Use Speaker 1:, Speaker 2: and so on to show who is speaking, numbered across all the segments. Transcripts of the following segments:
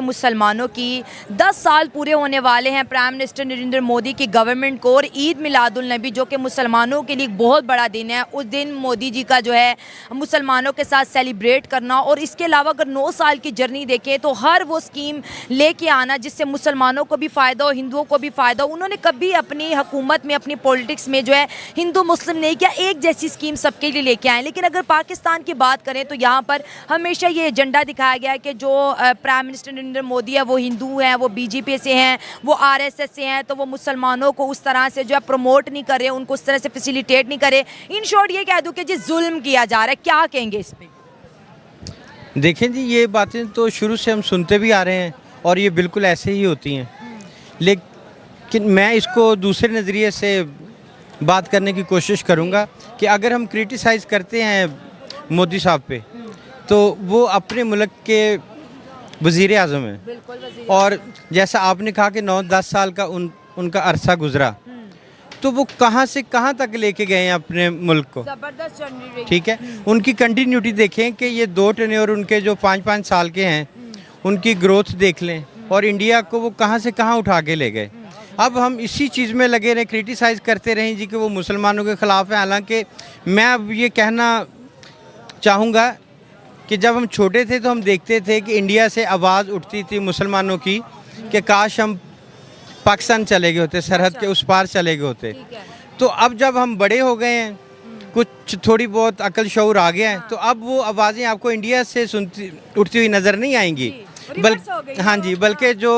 Speaker 1: मुसलमानों की 10 साल पूरे होने वाले हैं प्राइम मिनिस्टर नरेंद्र मोदी की गवर्नमेंट को, और ईद मिलादुल नबी जो कि मुसलमानों के लिए बहुत बड़ा दिन है, उस दिन मोदी जी का जो है मुसलमानों के साथ सेलिब्रेट करना, और इसके अलावा अगर 9 साल की जर्नी देखें तो हर वो स्कीम लेके आना जिससे मुसलमानों को भी फ़ायदा हो, हिंदुओं को भी फ़ायदा हो। उन्होंने कभी अपनी हुकूमत में, अपनी पॉलिटिक्स में जो है हिंदू मुस्लिम नहीं किया, एक जैसी स्कीम सबके लिए लेके आए। लेकिन अगर पाकिस्तान की बात करें तो यहाँ पर हमेशा ये एजेंडा दिखाया गया है कि जो प्राइम मिनिस्टर नरेंद्र मोदी है वो हिंदू हैं, वो बीजेपी से हैं, वो आरएसएस से हैं, तो वो मुसलमानों को उस तरह से जो है प्रमोट नहीं कर रहे, उनको उस तरह से फैसिलिटेट नहीं करे। इन शॉर्ट ये कह दूँ कि जी जुल्म किया जा रहा है, क्या कहेंगे इस पर?
Speaker 2: देखें जी, ये बातें तो शुरू से हम सुनते भी आ रहे हैं और ये बिल्कुल ऐसे ही होती हैं, लेकिन मैं इसको दूसरे नज़रिए से बात करने की कोशिश करूंगा कि अगर हम क्रिटिसाइज़ करते हैं मोदी साहब पे तो वो अपने मुल्क के वज़ीर आज़म हैं, और जैसा आपने कहा कि 9-10 साल का उनका अरसा गुजरा, तो वो कहाँ से कहाँ तक लेके गए हैं अपने मुल्क को।
Speaker 1: जबरदस्त जर्नी रही।
Speaker 2: ठीक है, उनकी कंटिन्यूटी देखें कि ये 2 टेन्योर उनके जो 5-5 साल के हैं उनकी ग्रोथ देख लें, और इंडिया को वो कहाँ से कहाँ उठा के ले गए। अब हम इसी चीज़ में लगे रहें, क्रिटिसाइज़ करते रहें जी कि वो मुसलमानों के ख़िलाफ़ है। हालांकि मैं अब ये कहना चाहूँगा कि जब हम छोटे थे तो हम देखते थे कि इंडिया से आवाज़ उठती थी मुसलमानों की कि काश हम पाकिस्तान चले गए होते, सरहद के उस पार चले गए होते। तो अब जब हम बड़े हो गए हैं, कुछ थोड़ी बहुत अकल शऊर आ गया है, तो अब वो आवाज़ें आपको इंडिया से उठती हुई नज़र नहीं आएंगी। हाँ जी, बल्कि जो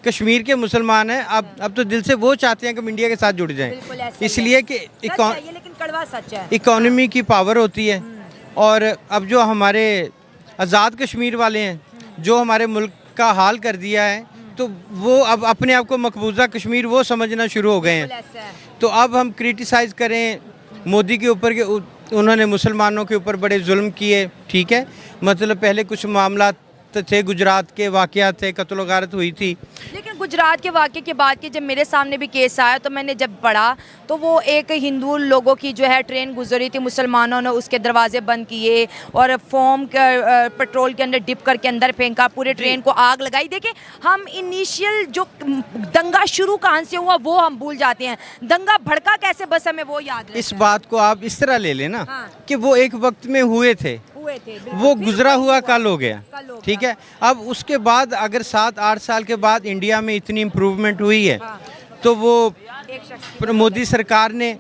Speaker 2: कश्मीर के मुसलमान हैं अब तो दिल से वो चाहते हैं कि हम इंडिया के साथ जुड़ जाएं, इसलिए कि इकॉनमी की पावर होती है। और अब जो हमारे आज़ाद कश्मीर वाले हैं, जो हमारे मुल्क का हाल कर दिया है, तो वो अब अपने आप को मकबूजा कश्मीर वो समझना शुरू हो गए हैं। तो अब हम क्रिटिसाइज़ करें मोदी के ऊपर कि उन्होंने मुसलमानों के ऊपर बड़े जुल्म किए, ठीक है, मतलब पहले कुछ मामला थे, गुजरात के वाक़यात थे, कत्ल गारत हुई थी।
Speaker 1: लेकिन गुजरात के वाक़े के बाद कि जब मेरे सामने भी केस आया तो मैंने जब पढ़ा तो वो एक हिंदू लोगों की जो है ट्रेन गुजरी थी, मुसलमानों ने उसके दरवाजे बंद किए और फोम पेट्रोल के अंदर डिप करके अंदर फेंका, पूरे ट्रेन को आग लगाई। देखिए, हम इनिशियल जो दंगा शुरू कहाँ से हुआ वो हम भूल जाते हैं, दंगा भड़का कैसे बस हमें वो याद है।
Speaker 2: इस बात को आप इस तरह ले लेना कि वो एक वक्त में हुए थे, वो गुजरा हुआ कल हो गया, ठीक है। अब उसके बाद अगर 7-8 साल के बाद इंडिया में इतनी इम्प्रूवमेंट हुई है, तो वो मोदी सरकार ने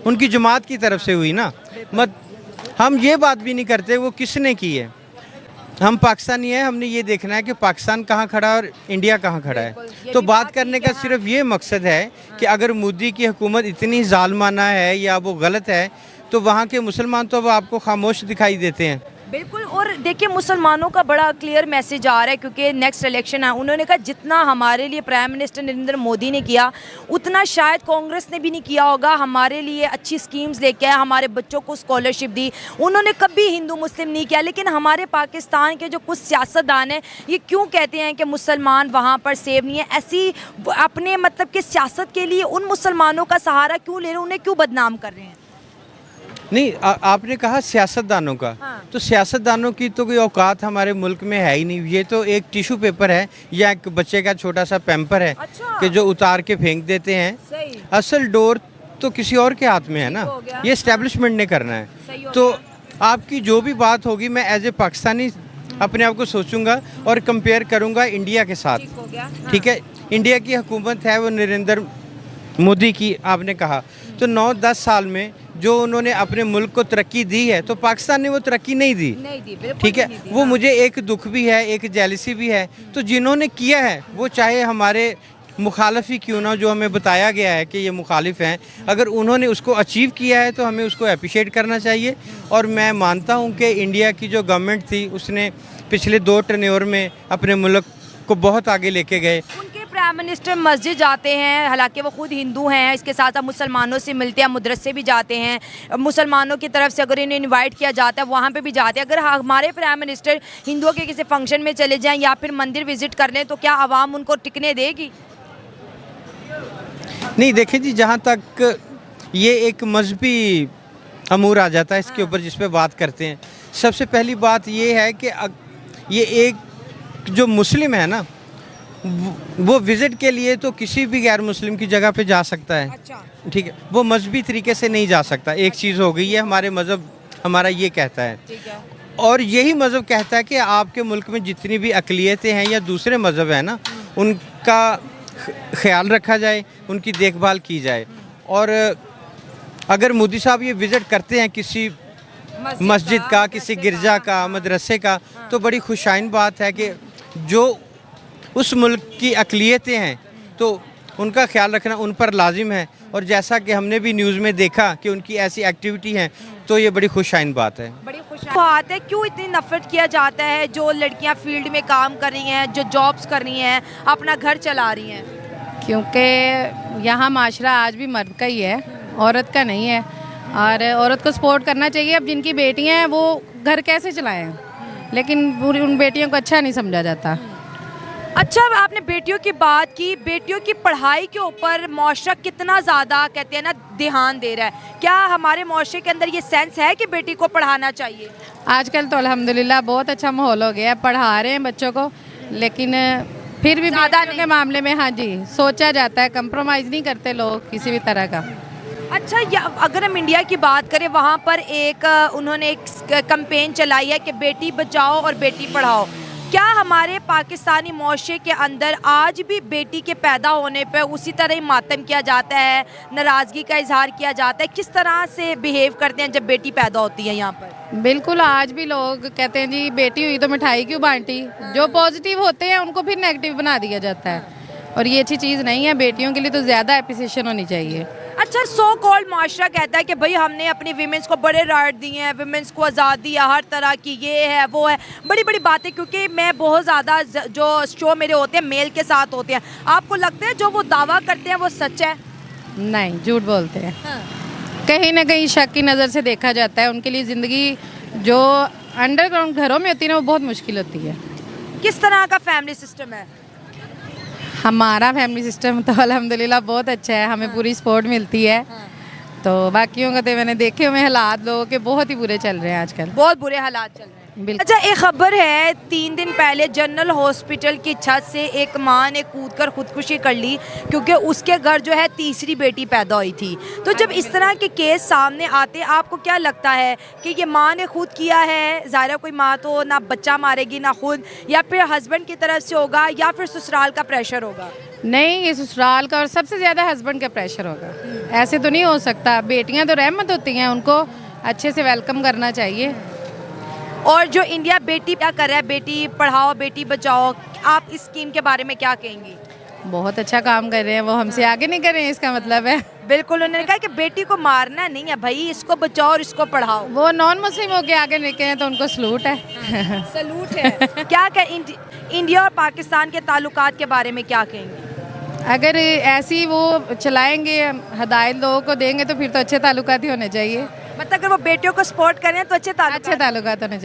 Speaker 2: उनकी जमात की तरफ से हुई ना। हम ये बात भी नहीं करते वो किसने की है, हम पाकिस्तानी हैं, हमने ये देखना है कि पाकिस्तान कहाँ खड़ा है और इंडिया कहाँ खड़ा है। तो बात करने का सिर्फ ये मकसद है कि अगर मोदी की हुकूमत इतनी जालमाना है या वो गलत है, तो वहाँ के मुसलमान तो अब आपको खामोश दिखाई देते हैं।
Speaker 1: बिल्कुल, और देखिए मुसलमानों का बड़ा क्लियर मैसेज आ रहा है क्योंकि नेक्स्ट इलेक्शन है। उन्होंने कहा जितना हमारे लिए प्राइम मिनिस्टर नरेंद्र मोदी ने किया उतना शायद कांग्रेस ने भी नहीं किया होगा। हमारे लिए अच्छी स्कीम्स लेके आए, हमारे बच्चों को स्कॉलरशिप दी, उन्होंने कभी हिंदू मुस्लिम नहीं किया। लेकिन हमारे पाकिस्तान के जो कुछ सियासतदान हैं ये क्यों कहते हैं कि मुसलमान वहाँ पर सेफ नहीं है, ऐसी अपने मतलब कि सियासत के लिए उन मुसलमानों का सहारा क्यों ले रहे हैं, उन्हें क्यों बदनाम कर रहे हैं?
Speaker 2: नहीं, आपने कहा सियासतदानों का, तो सियासतदानों की तो कोई औकात हमारे मुल्क में है ही नहीं। ये तो एक टिश्यू पेपर है या एक बच्चे का छोटा सा पैम्पर है कि जो उतार के फेंक देते हैं। असल डोर तो किसी और के हाथ में है ना, ये एस्टेब्लिशमेंट ने करना है। तो आपकी जो भी बात होगी मैं एज ए पाकिस्तानी अपने आप को सोचूंगा और कंपेयर करूंगा इंडिया के साथ, ठीक है। इंडिया की हुकूमत है वो नरेंद्र मोदी की, आपने कहा तो 9-10 साल में जो उन्होंने अपने मुल्क को तरक्की दी है, तो पाकिस्तान ने वो तरक्की नहीं दी, ठीक है। वो मुझे एक दुख भी है, एक जेलसी भी है। तो जिन्होंने किया है वो चाहे हमारे मुखालिफ ही क्यों ना, जो हमें बताया गया है कि ये मुखालिफ हैं, अगर उन्होंने उसको अचीव किया है तो हमें उसको अप्रिशिएट करना चाहिए। और मैं मानता हूँ कि इंडिया की जो गवर्नमेंट थी उसने पिछले 2 टेन्योर में अपने मुल्क को बहुत आगे लेके गए।
Speaker 1: प्राइम मिनिस्टर मस्जिद जाते हैं, हालांकि वो खुद हिंदू हैं, इसके साथ साथ मुसलमानों से मिलते हैं, मदरसे भी जाते हैं, मुसलमानों की तरफ से अगर इन्हें इनवाइट किया जाता है वहाँ पे भी जाते हैं। अगर हमारे प्राइम मिनिस्टर हिंदुओं के किसी फंक्शन में चले जाएं या फिर मंदिर विजिट कर लें तो क्या आवाम उनको टिकने देगी?
Speaker 2: नहीं, देखें जी, जहाँ तक ये एक मजहबी अमूर आ जाता है इसके ऊपर जिस पे बात करते हैं, सबसे पहली बात ये है कि ये एक जो मुस्लिम है ना वो विज़िट के लिए तो किसी भी गैर मुस्लिम की जगह पे जा सकता है।
Speaker 1: अच्छा।
Speaker 2: ठीक है, वो मजहबी तरीके से नहीं जा सकता। एक चीज़ हो गई है, हमारे मज़हब हमारा ये कहता है।
Speaker 1: ठीक है।
Speaker 2: और यही मज़हब कहता है कि आपके मुल्क में जितनी भी अक़लियतें हैं या दूसरे मज़हब हैं ना, उनका ख्याल रखा जाए, उनकी देखभाल की जाए। और अगर मोदी साहब ये विज़िट करते हैं किसी मस्जिद का, किसी गिरजा का, मदरसे का, तो बड़ी खुशाइन बात है कि जो उस मुल्क की अक़लियतें हैं तो उनका ख्याल रखना उन पर लाजिम है। और जैसा कि हमने भी न्यूज़ में देखा कि उनकी ऐसी एक्टिविटी हैं, तो ये बड़ी खुशाइन बात है।
Speaker 1: बड़ी खुश बात है। क्यों इतनी नफरत किया जाता है जो लड़कियां फील्ड में काम कर रही हैं, जो जॉब्स कर रही हैं, अपना घर चला रही हैं?
Speaker 3: क्योंकि यहाँ माशरा आज भी मर्द का ही है, औरत का नहीं है। और औरत को सपोर्ट करना चाहिए। अब जिनकी बेटियाँ हैं वो घर कैसे चलाएं, लेकिन उन बेटियों को अच्छा नहीं समझा जाता।
Speaker 1: अच्छा, अब आपने बेटियों की बात की, बेटियों की पढ़ाई के ऊपर मुआशरा कितना ज़्यादा कहते हैं ना ध्यान दे रहा है? क्या हमारे मुआशरे के अंदर ये सेंस है कि बेटी को पढ़ाना चाहिए?
Speaker 3: आजकल तो अल्हम्दुलिल्लाह बहुत अच्छा माहौल हो गया है, पढ़ा रहे हैं बच्चों को, लेकिन फिर भी
Speaker 1: ज़्यादा
Speaker 3: बेटियों के मामले में हाँ जी सोचा जाता है, कंप्रोमाइज़ नहीं करते लोग किसी भी तरह का।
Speaker 1: अच्छा, या अगर हम इंडिया की बात करें, वहाँ पर उन्होंने एक कैंपेन चलाई है कि बेटी बचाओ और बेटी पढ़ाओ। क्या हमारे पाकिस्तानी मुआशरे के अंदर आज भी बेटी के पैदा होने पर उसी तरह ही मातम किया जाता है, नाराज़गी का इजहार किया जाता है? किस तरह से बिहेव करते हैं जब बेटी पैदा होती है यहाँ पर?
Speaker 3: बिल्कुल, आज भी लोग कहते हैं जी बेटी हुई तो मिठाई क्यों बांटी। जो पॉजिटिव होते हैं उनको फिर नेगेटिव बना दिया जाता है, और ये अच्छी चीज़ नहीं है। बेटियों के लिए तो ज़्यादा एप्रिसिएशन होनी चाहिए।
Speaker 1: अच्छा, सो कॉल्ड माशरा कहता है कि भाई हमने अपनी वीमेंस को बड़े राइट दिए हैं, वीमेंस को आज़ादी है, हर तरह की ये है वो है, बड़ी बड़ी बातें। क्योंकि मैं बहुत ज़्यादा जो शो मेरे होते हैं मेल के साथ होते हैं, आपको लगता है जो वो दावा करते हैं वो सच है?
Speaker 3: नहीं, झूठ बोलते हैं। कहीं ना कहीं शक की नज़र से देखा जाता है। उनके लिए ज़िंदगी जो अंडरग्राउंड घरों में होती है ना, वो बहुत मुश्किल होती है।
Speaker 1: किस तरह का फैमिली सिस्टम है?
Speaker 3: हमारा फैमिली सिस्टम तो अल्हम्दुलिल्लाह बहुत अच्छा है, हमें पूरी सपोर्ट मिलती है। तो बाकियों का तो मैंने देखे हुए हालात लोगों के बहुत ही बुरे चल रहे हैं आजकल,
Speaker 1: बहुत बुरे हालात चल रहे हैं।
Speaker 3: बिल्कुल।
Speaker 1: अच्छा, एक खबर है, 3 दिन पहले जनरल हॉस्पिटल की छत से एक माँ ने कूदकर खुदकुशी कर ली क्योंकि उसके घर जो है तीसरी बेटी पैदा हुई थी। तो जब इस तरह के केस सामने आते, आपको क्या लगता है कि ये माँ ने खुद किया है? ज़ाहिर कोई माँ तो ना बच्चा मारेगी ना खुद, या फिर हस्बैंड की तरफ से होगा, या फिर ससुराल का प्रेशर होगा?
Speaker 3: नहीं, ये ससुराल का और सबसे ज़्यादा हस्बैंड का प्रेशर होगा। ऐसे तो नहीं हो सकता। बेटियां तो रहमत होती हैं, उनको अच्छे से वेलकम करना चाहिए।
Speaker 1: और जो इंडिया बेटी क्या कर रहा है, बेटी पढ़ाओ बेटी बचाओ, आप इस स्कीम के बारे में क्या कहेंगी?
Speaker 3: बहुत अच्छा काम कर रहे हैं वो, हमसे आगे नहीं कर रहे हैं इसका मतलब है।
Speaker 1: बिल्कुल, उन्होंने कहा कि बेटी को मारना नहीं है भाई, इसको बचाओ और इसको पढ़ाओ।
Speaker 3: वो नॉन मुस्लिम होके आगे निकले हैं तो उनको सलूट है।
Speaker 1: सलूट है। क्या इंडिया और पाकिस्तान के ताल्लुकात के बारे में क्या कहेंगे?
Speaker 3: अगर ऐसी वो चलाएंगे, हदायत लोगों को देंगे, तो फिर तो अच्छे ताल्लुकात ही होने चाहिए।
Speaker 1: मतलब अगर वो बेटियों को सपोर्ट करें तो अच्छे ताल्लुकात
Speaker 3: होने चाहिए।